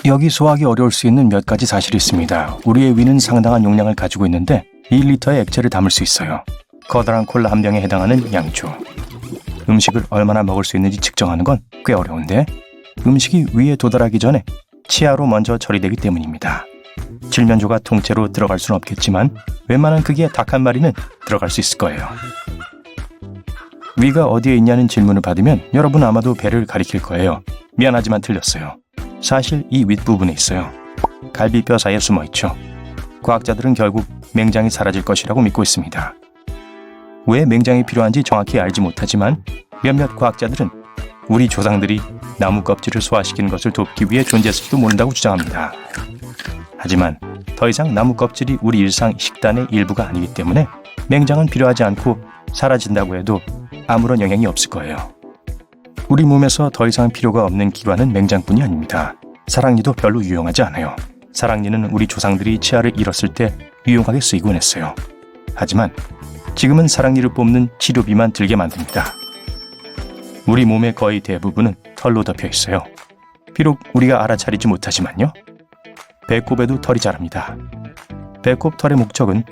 여기 소화하기 어려울 수 있는 몇 가지 사실이 있습니다. 우리의 위는 상당한 용량을 가지고 있는데 1리터의 액체를 담을 수 있어요. 커다란 콜라 한 병에 해당하는 양주. 음식을 얼마나 먹을 수 있는지 측정하는 건 꽤 어려운데 음식이 위에 도달하기 전에 치아로 먼저 처리되기 때문입니다. 칠면조가 통째로 들어갈 수는 없겠지만 웬만한 크기의 닭 한 마리는 들어갈 수 있을 거예요. 위가 어디에 있냐는 질문을 받으면 여러분 아마도 배를 가리킬 거예요. 미안하지만 틀렸어요. 사실 이 윗부분에 있어요. 갈비뼈 사이에 숨어있죠. 과학자들은 결국 맹장이 사라질 것이라고 믿고 있습니다. 왜 맹장이 필요한지 정확히 알지 못하지만 몇몇 과학자들은 우리 조상들이 나무 껍질을 소화시키는 것을 돕기 위해 존재했을지도 모른다고 주장합니다. 하지만 더 이상 나무 껍질이 우리 일상 식단의 일부가 아니기 때문에 맹장은 필요하지 않고 사라진다고 해도 아무런 영향이 없을 거예요. 우리 몸에서 더 이상 필요가 없는 기관은 맹장뿐이 아닙니다. 사랑니도 별로 유용하지 않아요. 사랑니는 우리 조상들이 치아를 잃었을 때 유용하게 쓰이곤 했어요. 하지만 지금은 사랑니를 뽑는 치료비만 들게 만듭니다. 우리 몸의 거의 대부분은 털로 덮여 있어요. 비록 우리가 알아차리지 못하지만요. 배꼽에도 털이 자랍니다. 배꼽 털의 목적은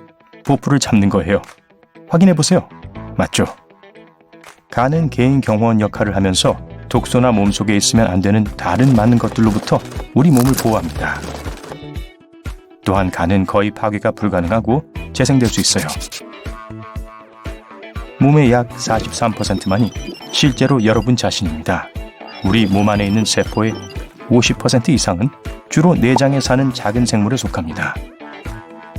보풀을 잡는 거예요. 확인해보세요. 맞죠? 간은 개인 경호원 역할을 하면서 독소나 몸속에 있으면 안 되는 다른 많은 것들로부터 우리 몸을 보호합니다. 또한 간은 거의 파괴가 불가능하고 재생될 수 있어요. 몸의 약 43%만이 실제로 여러분 자신입니다. 우리 몸 안에 있는 세포의 50% 이상은 주로 내장에 사는 작은 생물에 속합니다.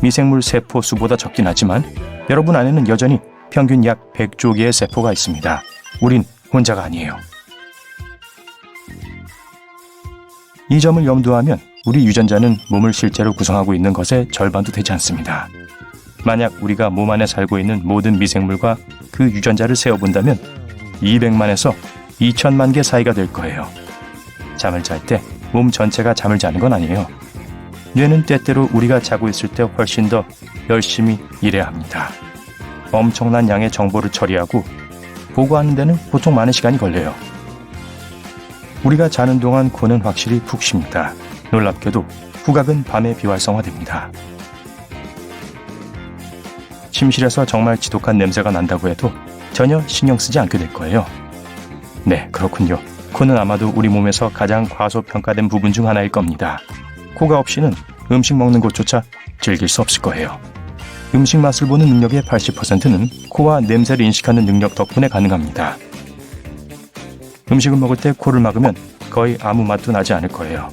미생물 세포 수보다 적긴 하지만 여러분 안에는 여전히 평균 약 100조 개의 세포가 있습니다. 우린 혼자가 아니에요. 이 점을 염두하면 우리 유전자는 몸을 실제로 구성하고 있는 것의 절반도 되지 않습니다. 만약 우리가 몸 안에 살고 있는 모든 미생물과 그 유전자를 세어본다면 200만에서 2천만 개 사이가 될 거예요. 잠을 잘 때 몸 전체가 잠을 자는 건 아니에요. 뇌는 때때로 우리가 자고 있을 때 훨씬 더 열심히 일해야 합니다. 엄청난 양의 정보를 처리하고 보고하는 데는 보통 많은 시간이 걸려요. 우리가 자는 동안 코는 확실히 푹 쉽니다. 놀랍게도 후각은 밤에 비활성화됩니다. 침실에서 정말 지독한 냄새가 난다고 해도 전혀 신경 쓰지 않게 될 거예요. 네, 그렇군요. 코는 아마도 우리 몸에서 가장 과소평가된 부분 중 하나일 겁니다. 코가 없이는 음식 먹는 것조차 즐길 수 없을 거예요. 음식 맛을 보는 능력의 80%는 코와 냄새를 인식하는 능력 덕분에 가능합니다. 음식을 먹을 때 코를 막으면 거의 아무 맛도 나지 않을 거예요.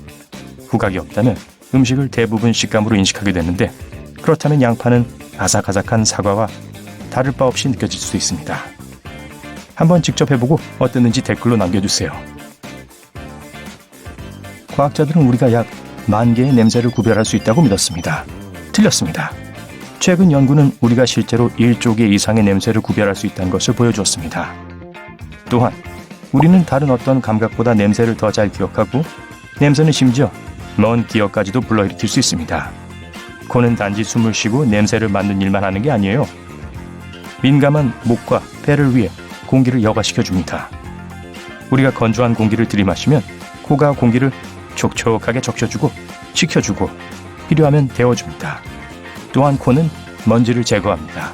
후각이 없다면 음식을 대부분 식감으로 인식하게 되는데 그렇다면 양파는 아삭아삭한 사과와 다를 바 없이 느껴질 수 있습니다. 한번 직접 해보고 어땠는지 댓글로 남겨주세요. 과학자들은 우리가 약 10,000개의 냄새를 구별할 수 있다고 믿었습니다. 틀렸습니다. 최근 연구는 우리가 실제로 1조 개 이상의 냄새를 구별할 수 있다는 것을 보여주었습니다. 또한 우리는 다른 어떤 감각보다 냄새를 더 잘 기억하고 냄새는 심지어 먼 기억까지도 불러일으킬 수 있습니다. 코는 단지 숨을 쉬고 냄새를 맡는 일만 하는 게 아니에요. 민감한 목과 폐를 위해 공기를 여과시켜줍니다. 우리가 건조한 공기를 들이마시면 코가 공기를 촉촉하게 적셔주고 식혀주고 필요하면 데워줍니다. 또한 코는 먼지를 제거합니다.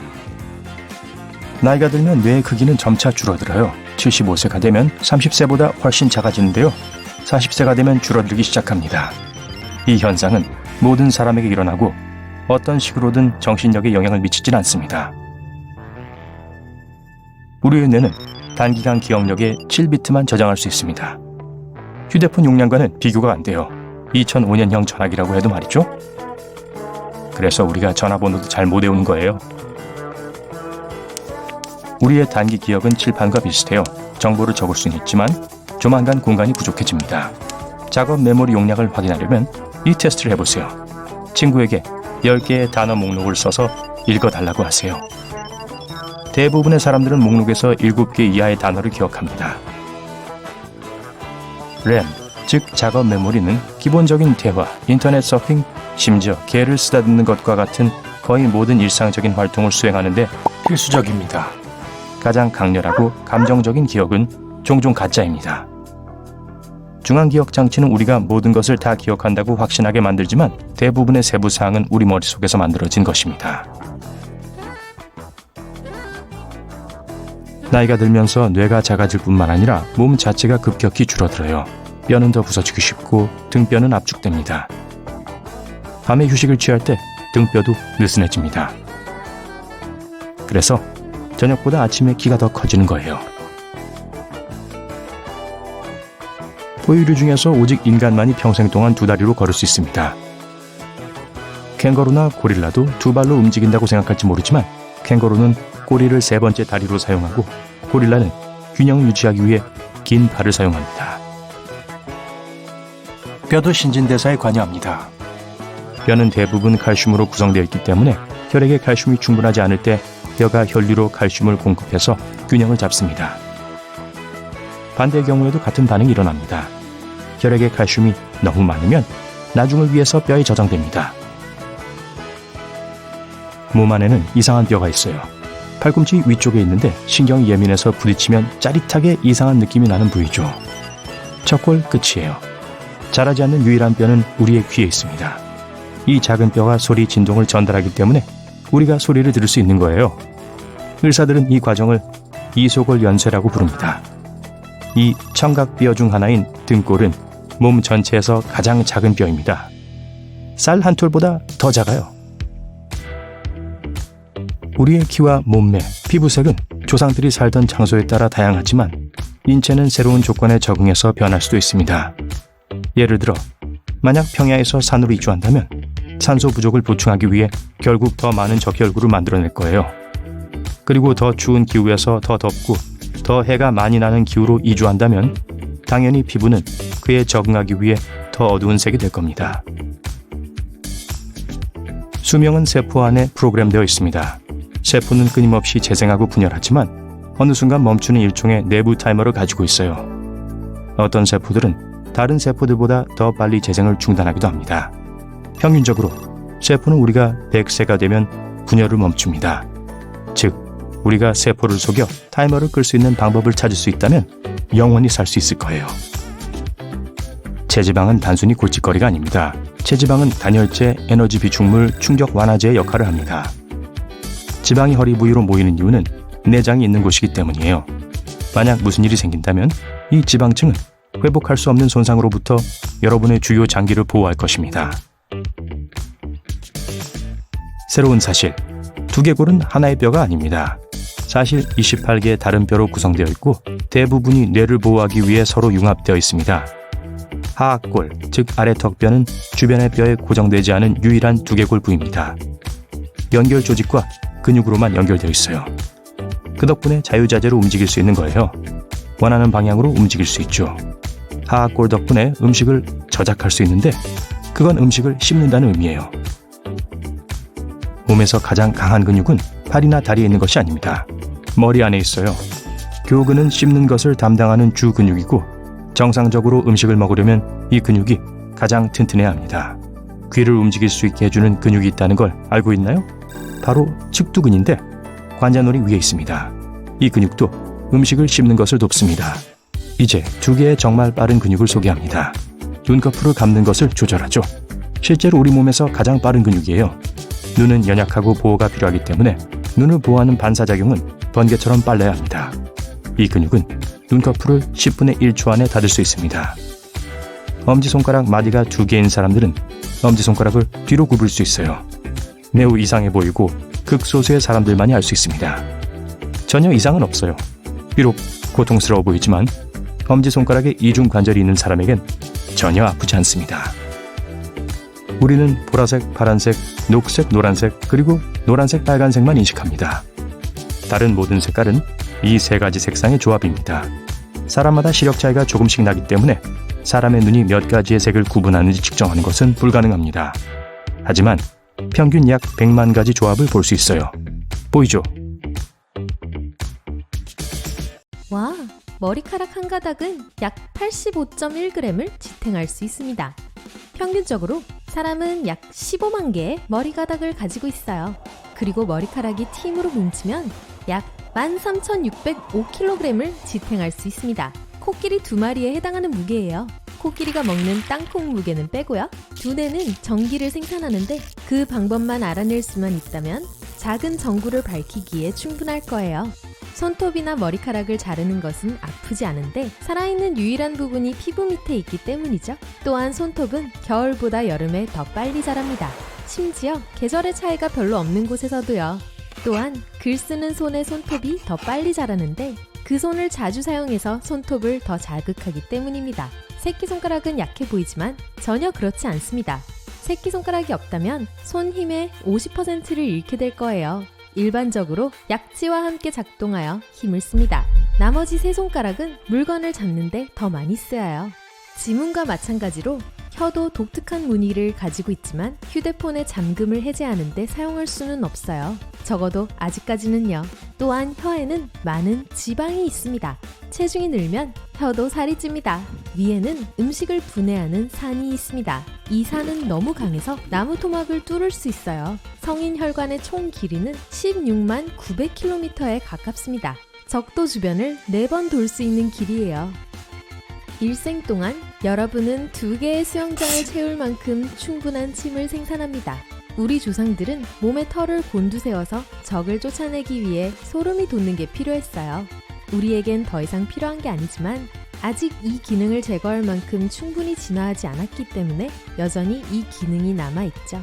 나이가 들면 뇌의 크기는 점차 줄어들어요. 75세가 되면 30세보다 훨씬 작아지는데요. 40세가 되면 줄어들기 시작합니다. 이 현상은 모든 사람에게 일어나고 어떤 식으로든 정신력에 영향을 미치진 않습니다. 우리의 뇌는 단기간 기억력의 7비트만 저장할 수 있습니다. 휴대폰 용량과는 비교가 안 돼요. 2005년형 전화기라고 해도 말이죠. 그래서 우리가 전화번호도 잘 못 외우는 거예요. 우리의 단기 기억은 칠판과 비슷해요. 정보를 적을 수는 있지만 조만간 공간이 부족해집니다. 작업 메모리 용량을 확인하려면 이 테스트를 해보세요. 친구에게 10개의 단어 목록을 써서 읽어달라고 하세요. 대부분의 사람들은 목록에서 7개 이하의 단어를 기억합니다. 램, 즉 작업 메모리는 기본적인 대화, 인터넷 서핑, 심지어 개를 쓰다듬는 것과 같은 거의 모든 일상적인 활동을 수행하는 데 필수적입니다. 가장 강렬하고 감정적인 기억은 종종 가짜입니다. 중앙기억 장치는 우리가 모든 것을 다 기억한다고 확신하게 만들지만 대부분의 세부 사항은 우리 머릿속에서 만들어진 것입니다. 나이가 들면서 뇌가 작아질 뿐만 아니라 몸 자체가 급격히 줄어들어요. 뼈는 더 부서지기 쉽고 등뼈는 압축됩니다. 밤에 휴식을 취할 때 등뼈도 느슨해집니다. 그래서 저녁보다 아침에 키가 더 커지는 거예요. 포유류 중에서 오직 인간만이 평생 동안 두 다리로 걸을 수 있습니다. 캥거루나 고릴라도 두 발로 움직인다고 생각할지 모르지만 캥거루는 꼬리를 세 번째 다리로 사용하고 고릴라는 균형을 유지하기 위해 긴 발을 사용합니다. 뼈도 신진대사에 관여합니다. 뼈는 대부분 칼슘으로 구성되어 있기 때문에 혈액에 칼슘이 충분하지 않을 때 뼈가 혈류로 칼슘을 공급해서 균형을 잡습니다. 반대의 경우에도 같은 반응이 일어납니다. 혈액에 칼슘이 너무 많으면 나중을 위해서 뼈에 저장됩니다. 몸 안에는 이상한 뼈가 있어요. 팔꿈치 위쪽에 있는데 신경이 예민해서 부딪히면 짜릿하게 이상한 느낌이 나는 부위죠. 척골 끝이에요. 자라지 않는 유일한 뼈는 우리의 귀에 있습니다. 이 작은 뼈가 소리 진동을 전달하기 때문에 우리가 소리를 들을 수 있는 거예요. 의사들은 이 과정을 이소골 연쇄라고 부릅니다. 이 청각뼈 중 하나인 등골은 몸 전체에서 가장 작은 뼈입니다. 쌀 한 톨보다 더 작아요. 우리의 키와 몸매, 피부색은 조상들이 살던 장소에 따라 다양하지만 인체는 새로운 조건에 적응해서 변할 수도 있습니다. 예를 들어 만약 평야에서 산으로 이주한다면 산소 부족을 보충하기 위해 결국 더 많은 적혈구를 만들어낼 거예요. 그리고 더 추운 기후에서 더 덥고 더 해가 많이 나는 기후로 이주한다면 당연히 피부는 그에 적응하기 위해 더 어두운 색이 될 겁니다. 수명은 세포 안에 프로그램되어 있습니다. 세포는 끊임없이 재생하고 분열하지만 어느 순간 멈추는 일종의 내부 타이머를 가지고 있어요. 어떤 세포들은 다른 세포들보다 더 빨리 재생을 중단하기도 합니다. 평균적으로 세포는 우리가 100세가 되면 분열을 멈춥니다. 즉, 우리가 세포를 속여 타이머를 끌 수 있는 방법을 찾을 수 있다면 영원히 살 수 있을 거예요. 체지방은 단순히 골칫거리가 아닙니다. 체지방은 단열재, 에너지 비축물, 충격 완화제의 역할을 합니다. 지방이 허리 부위로 모이는 이유는 내장이 있는 곳이기 때문이에요. 만약 무슨 일이 생긴다면 이 지방층은 회복할 수 없는 손상으로부터 여러분의 주요 장기를 보호할 것입니다. 새로운 사실, 두개골은 하나의 뼈가 아닙니다. 사실 28개의 다른 뼈로 구성되어 있고 대부분이 뇌를 보호하기 위해 서로 융합되어 있습니다. 하악골, 즉 아래 턱뼈는 주변의 뼈에 고정되지 않은 유일한 두개골 부위입니다. 연결 조직과 근육으로만 연결되어 있어요. 그 덕분에 자유자재로 움직일 수 있는 거예요. 원하는 방향으로 움직일 수 있죠. 하악골 덕분에 음식을 저작할 수 있는데 그건 음식을 씹는다는 의미예요. 몸에서 가장 강한 근육은 팔이나 다리에 있는 것이 아닙니다. 머리 안에 있어요. 교근은 씹는 것을 담당하는 주 근육이고 정상적으로 음식을 먹으려면 이 근육이 가장 튼튼해야 합니다. 귀를 움직일 수 있게 해주는 근육이 있다는 걸 알고 있나요? 바로 측두근인데 관자놀이 위에 있습니다. 이 근육도 음식을 씹는 것을 돕습니다. 이제 두 개의 정말 빠른 근육을 소개합니다. 눈꺼풀을 감는 것을 조절하죠. 실제로 우리 몸에서 가장 빠른 근육이에요. 눈은 연약하고 보호가 필요하기 때문에 눈을 보호하는 반사작용은 번개처럼 빨라야 합니다. 이 근육은 눈꺼풀을 10분의 1초 안에 닫을 수 있습니다. 엄지손가락 마디가 2개인 사람들은 엄지손가락을 뒤로 굽을 수 있어요. 매우 이상해 보이고 극소수의 사람들만이 알 수 있습니다. 전혀 이상은 없어요. 비록 고통스러워 보이지만 엄지손가락에 이중관절이 있는 사람에겐 전혀 아프지 않습니다. 우리는 보라색, 파란색, 녹색, 노란색, 그리고 노란색, 빨간색만 인식합니다. 다른 모든 색깔은 이 세 가지 색상의 조합입니다. 사람마다 시력 차이가 조금씩 나기 때문에 사람의 눈이 몇 가지의 색을 구분하는지 측정하는 것은 불가능합니다. 하지만 평균 약 100만 가지 조합을 볼 수 있어요. 보이죠? 와, 머리카락 한 가닥은 약 85.1g을 지탱할 수 있습니다. 평균적으로 사람은 약 15만 개의 머리가닥을 가지고 있어요. 그리고 머리카락이 팀으로 뭉치면 약 13,605kg을 지탱할 수 있습니다. 코끼리 2마리에 해당하는 무게예요. 코끼리가 먹는 땅콩 무게는 빼고요. 두뇌는 전기를 생산하는데 그 방법만 알아낼 수만 있다면 작은 전구를 밝히기에 충분할 거예요. 손톱이나 머리카락을 자르는 것은 아프지 않은데 살아있는 유일한 부분이 피부 밑에 있기 때문이죠. 또한 손톱은 겨울보다 여름에 더 빨리 자랍니다. 심지어 계절의 차이가 별로 없는 곳에서도요. 또한 글 쓰는 손의 손톱이 더 빨리 자라는데 그 손을 자주 사용해서 손톱을 더 자극하기 때문입니다. 새끼손가락은 약해 보이지만 전혀 그렇지 않습니다. 새끼손가락이 없다면 손 힘의 50%를 잃게 될 거예요. 일반적으로 약지와 함께 작동하여 힘을 씁니다. 나머지 세 손가락은 물건을 잡는데 더 많이 쓰여요. 지문과 마찬가지로 혀도 독특한 무늬를 가지고 있지만 휴대폰의 잠금을 해제하는데 사용할 수는 없어요. 적어도 아직까지는요. 또한 혀에는 많은 지방이 있습니다. 체중이 늘면 혀도 살이 찝니다. 위에는 음식을 분해하는 산이 있습니다. 이 산은 너무 강해서 나무 토막을 뚫을 수 있어요. 성인 혈관의 총 길이는 16만 900km에 가깝습니다. 적도 주변을 4번 돌 수 있는 길이에요. 일생 동안 여러분은 2개의 수영장을 채울 만큼 충분한 침을 생산합니다. 우리 조상들은 몸에 털을 곤두세워서 적을 쫓아내기 위해 소름이 돋는 게 필요했어요. 우리에겐 더 이상 필요한 게 아니지만 아직 이 기능을 제거할 만큼 충분히 진화하지 않았기 때문에 여전히 이 기능이 남아있죠.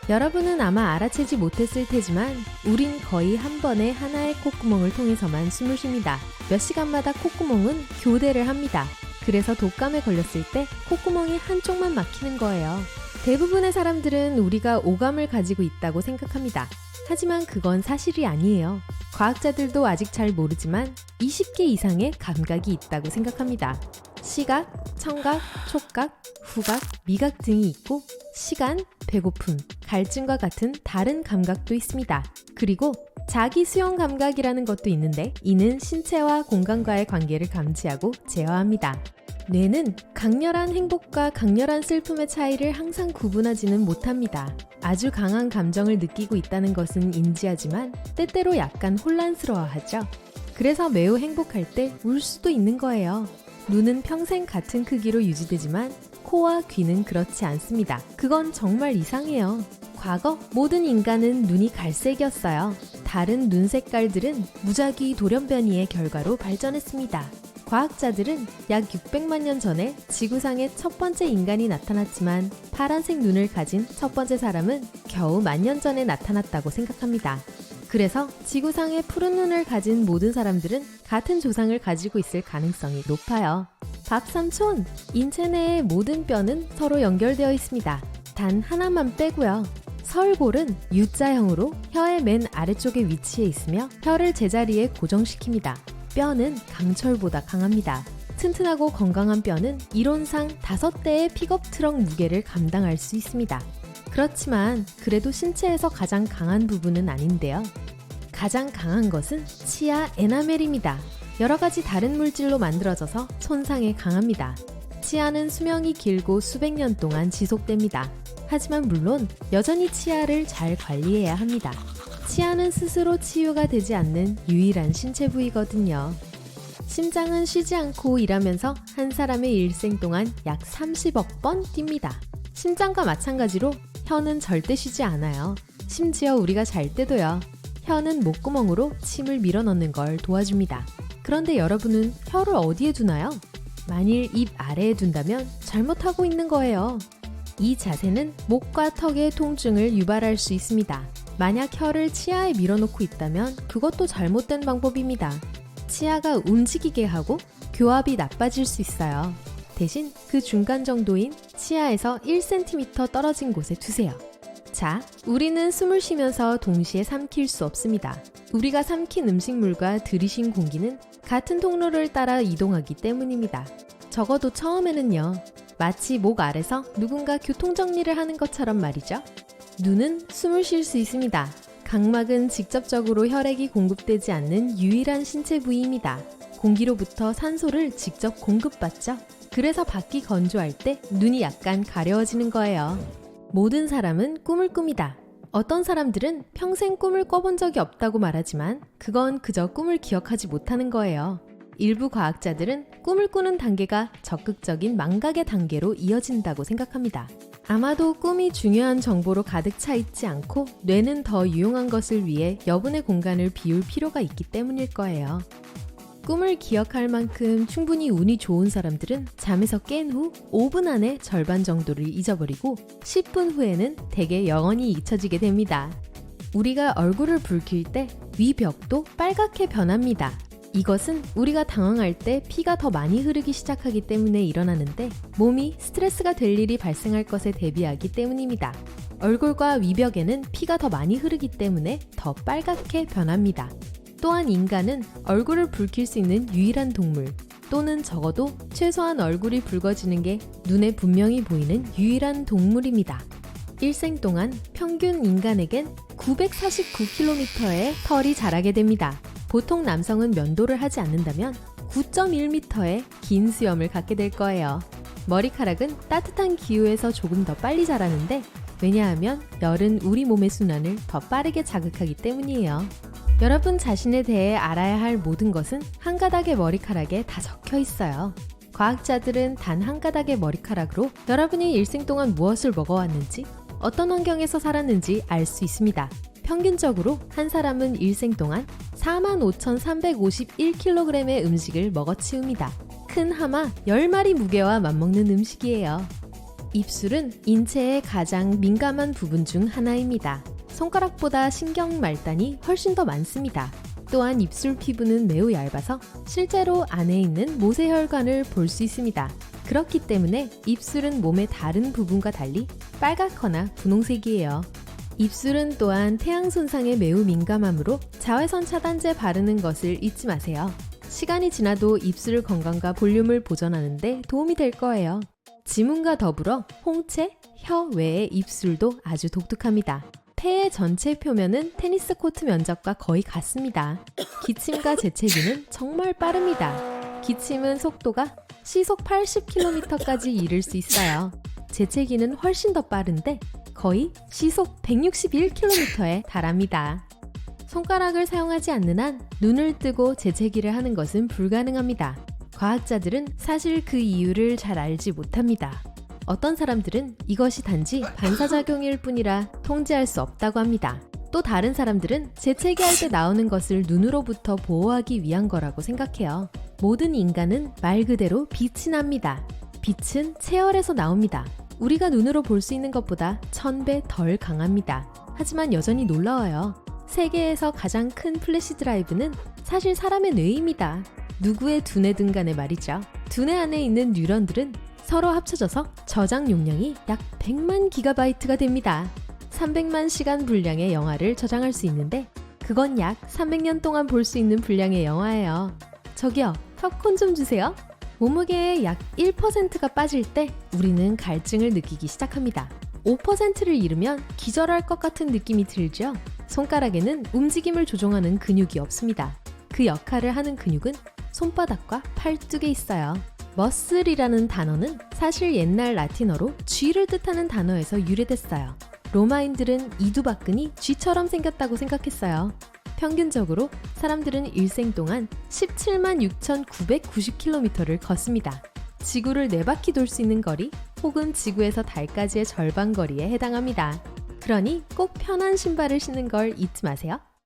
여러분은 아마 알아채지 못했을 테지만 우린 거의 한 번에 하나의 콧구멍을 통해서만 숨을 쉽니다. 몇 시간마다 콧구멍은 교대를 합니다. 그래서 독감에 걸렸을 때 콧구멍이 한쪽만 막히는 거예요. 대부분의 사람들은 우리가 오감을 가지고 있다고 생각합니다. 하지만 그건 사실이 아니에요. 과학자들도 아직 잘 모르지만 20개 이상의 감각이 있다고 생각합니다. 시각, 청각, 촉각, 후각, 미각 등이 있고 시간, 배고픔, 갈증과 같은 다른 감각도 있습니다. 그리고 자기 수용 감각이라는 것도 있는데 이는 신체와 공간과의 관계를 감지하고 제어합니다. 뇌는 강렬한 행복과 강렬한 슬픔의 차이를 항상 구분하지는 못합니다. 아주 강한 감정을 느끼고 있다는 것은 인지하지만 때때로 약간 혼란스러워하죠. 그래서 매우 행복할 때 울 수도 있는 거예요. 눈은 평생 같은 크기로 유지되지만 코와 귀는 그렇지 않습니다. 그건 정말 이상해요. 과거 모든 인간은 눈이 갈색이었어요. 다른 눈 색깔들은 무작위 돌연변이의 결과로 발전했습니다. 과학자들은 약 600만 년 전에 지구상에 첫 번째 인간이 나타났지만 파란색 눈을 가진 첫 번째 사람은 겨우 10,000년 전에 나타났다고 생각합니다. 그래서 지구상에 푸른 눈을 가진 모든 사람들은 같은 조상을 가지고 있을 가능성이 높아요. 밥삼촌! 인체 내의 모든 뼈는 서로 연결되어 있습니다. 단 하나만 빼고요. 설골은 U자형으로 혀의 맨 아래쪽에 위치해 있으며 혀를 제자리에 고정시킵니다. 뼈는 강철보다 강합니다. 튼튼하고 건강한 뼈는 이론상 5대의 픽업 트럭 무게를 감당할 수 있습니다. 그렇지만 그래도 신체에서 가장 강한 부분은 아닌데요. 가장 강한 것은 치아 에나멜입니다. 여러 가지 다른 물질로 만들어져서 손상에 강합니다. 치아는 수명이 길고 수백 년 동안 지속됩니다. 하지만 물론 여전히 치아를 잘 관리해야 합니다. 치아는 스스로 치유가 되지 않는 유일한 신체 부위거든요. 심장은 쉬지 않고 일하면서 한 사람의 일생 동안 약 30억 번 뜁니다. 심장과 마찬가지로 혀는 절대 쉬지 않아요. 심지어 우리가 잘 때도요. 혀는 목구멍으로 침을 밀어넣는 걸 도와줍니다. 그런데 여러분은 혀를 어디에 두나요? 만일 입 아래에 둔다면 잘못하고 있는 거예요. 이 자세는 목과 턱의 통증을 유발할 수 있습니다. 만약 혀를 치아에 밀어놓고 있다면 그것도 잘못된 방법입니다. 치아가 움직이게 하고 교합이 나빠질 수 있어요. 대신 그 중간 정도인 치아에서 1cm 떨어진 곳에 두세요. 자, 우리는 숨을 쉬면서 동시에 삼킬 수 없습니다. 우리가 삼킨 음식물과 들이쉰 공기는 같은 통로를 따라 이동하기 때문입니다. 적어도 처음에는요. 마치 목 아래서 누군가 교통정리를 하는 것처럼 말이죠. 눈은 숨을 쉴 수 있습니다. 각막은 직접적으로 혈액이 공급되지 않는 유일한 신체 부위입니다. 공기로부터 산소를 직접 공급받죠. 그래서 밖이 건조할 때 눈이 약간 가려워지는 거예요. 모든 사람은 꿈을 꿉니다. 어떤 사람들은 평생 꿈을 꿔본 적이 없다고 말하지만 그건 그저 꿈을 기억하지 못하는 거예요. 일부 과학자들은 꿈을 꾸는 단계가 적극적인 망각의 단계로 이어진다고 생각합니다. 아마도 꿈이 중요한 정보로 가득 차 있지 않고 뇌는 더 유용한 것을 위해 여분의 공간을 비울 필요가 있기 때문일 거예요. 꿈을 기억할 만큼 충분히 운이 좋은 사람들은 잠에서 깬 후 5분 안에 절반 정도를 잊어버리고 10분 후에는 대개 영원히 잊혀지게 됩니다. 우리가 얼굴을 붉힐 때 위벽도 빨갛게 변합니다. 이것은 우리가 당황할 때 피가 더 많이 흐르기 시작하기 때문에 일어나는데 몸이 스트레스가 될 일이 발생할 것에 대비하기 때문입니다. 얼굴과 위벽에는 피가 더 많이 흐르기 때문에 더 빨갛게 변합니다. 또한 인간은 얼굴을 붉힐 수 있는 유일한 동물 또는 적어도 최소한 얼굴이 붉어지는 게 눈에 분명히 보이는 유일한 동물입니다. 일생 동안 평균 인간에겐 949km의 털이 자라게 됩니다. 보통 남성은 면도를 하지 않는다면 9.1m의 긴 수염을 갖게 될 거예요. 머리카락은 따뜻한 기후에서 조금 더 빨리 자라는데 왜냐하면 열은 우리 몸의 순환을 더 빠르게 자극하기 때문이에요. 여러분 자신에 대해 알아야 할 모든 것은 한 가닥의 머리카락에 다 적혀 있어요. 과학자들은 단 한 가닥의 머리카락으로 여러분이 일생 동안 무엇을 먹어왔는지, 어떤 환경에서 살았는지 알 수 있습니다. 평균적으로 한 사람은 일생 동안 45,351kg의 음식을 먹어치웁니다. 큰 하마 10마리 무게와 맞먹는 음식이에요. 입술은 인체의 가장 민감한 부분 중 하나입니다. 손가락보다 신경 말단이 훨씬 더 많습니다. 또한 입술 피부는 매우 얇아서 실제로 안에 있는 모세혈관을 볼 수 있습니다. 그렇기 때문에 입술은 몸의 다른 부분과 달리 빨갛거나 분홍색이에요. 입술은 또한 태양 손상에 매우 민감하므로 자외선 차단제 바르는 것을 잊지 마세요. 시간이 지나도 입술 건강과 볼륨을 보존하는 데 도움이 될 거예요. 지문과 더불어 홍채, 혀 외의 입술도 아주 독특합니다. 폐의 전체 표면은 테니스 코트 면적과 거의 같습니다. 기침과 재채기는 정말 빠릅니다. 기침은 속도가 시속 80km까지 이를 수 있어요. 재채기는 훨씬 더 빠른데 거의 시속 161km에 달합니다. 손가락을 사용하지 않는 한 눈을 뜨고 재채기를 하는 것은 불가능합니다. 과학자들은 사실 그 이유를 잘 알지 못합니다. 어떤 사람들은 이것이 단지 반사작용일 뿐이라 통제할 수 없다고 합니다. 또 다른 사람들은 재채기할 때 나오는 것을 눈으로부터 보호하기 위한 거라고 생각해요. 모든 인간은 말 그대로 빛이 납니다. 빛은 체열에서 나옵니다. 우리가 눈으로 볼 수 있는 것보다 1000배 덜 강합니다. 하지만 여전히 놀라워요. 세계에서 가장 큰 플래시 드라이브는 사실 사람의 뇌입니다. 누구의 두뇌든 간에 말이죠. 두뇌 안에 있는 뉴런들은 서로 합쳐져서 저장 용량이 약 100만 기가바이트가 됩니다. 300만 시간 분량의 영화를 저장할 수 있는데 그건 약 300년 동안 볼 수 있는 분량의 영화예요. 저기요, 팝콘 좀 주세요. 몸무게의 약 1%가 빠질 때 우리는 갈증을 느끼기 시작합니다. 5%를 잃으면 기절할 것 같은 느낌이 들죠? 손가락에는 움직임을 조종하는 근육이 없습니다. 그 역할을 하는 근육은 손바닥과 팔뚝에 있어요. 머슬이라는 단어는 사실 옛날 라틴어로 쥐를 뜻하는 단어에서 유래됐어요. 로마인들은 이두박근이 쥐처럼 생겼다고 생각했어요. 평균적으로 사람들은 일생 동안 17만 6,990km를 걷습니다. 지구를 4바퀴 돌 수 있는 거리 혹은 지구에서 달까지의 절반 거리에 해당합니다. 그러니 꼭 편한 신발을 신는 걸 잊지 마세요.